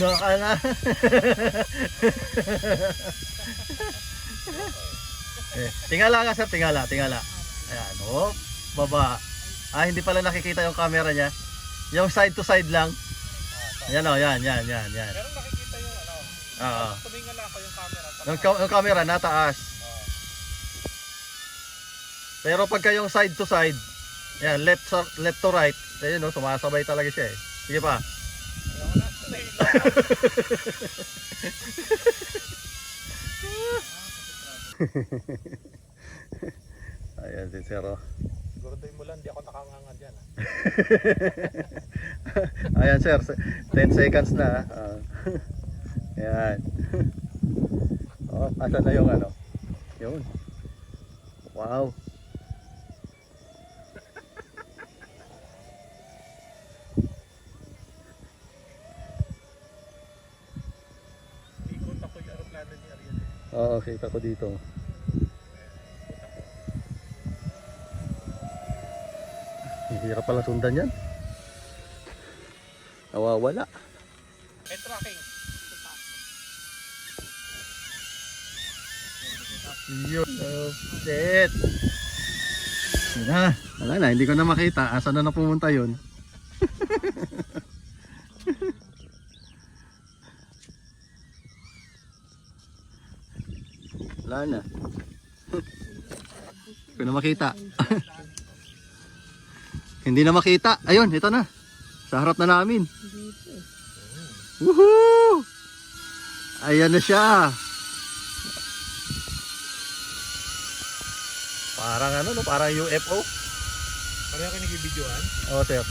Naka na. Tingala nga sir, tingala. Ayan, oh, baba. Hindi pala nakikita yung camera niya. Yung side to side lang. Yan oh, yan. Pero nakikita yung ano. Oo. Tumingala ko yung camera. Yung camera nataas. Pero pagka yung side to side, yan, left to right, ayun no, sumasabay talaga siya eh. Sige pa. Ayan si Sero. Siguraduhin mo lang, di ako nakanganga dyan. Ayan sir, 10 seconds na. Ayan. Oh, asan na yung ano? Yun. Wow. Ikot ako yung aeroplano ni Ariel. Oo, kita ko dito. Hirap pala sundan yan. Nawawala. May tracking. Yun. Oh, shit. Yun na. Wala na, hindi ko na makita. Asan na pumunta yun? Wala na. Hindi ko na makita. Hindi na makita. Ayun, ito na. Sa harap na namin. Woohoo! Ayan na siya. Parang ano, no? Parang UFO. Pareho kayo nag-videoan? Oo, sir.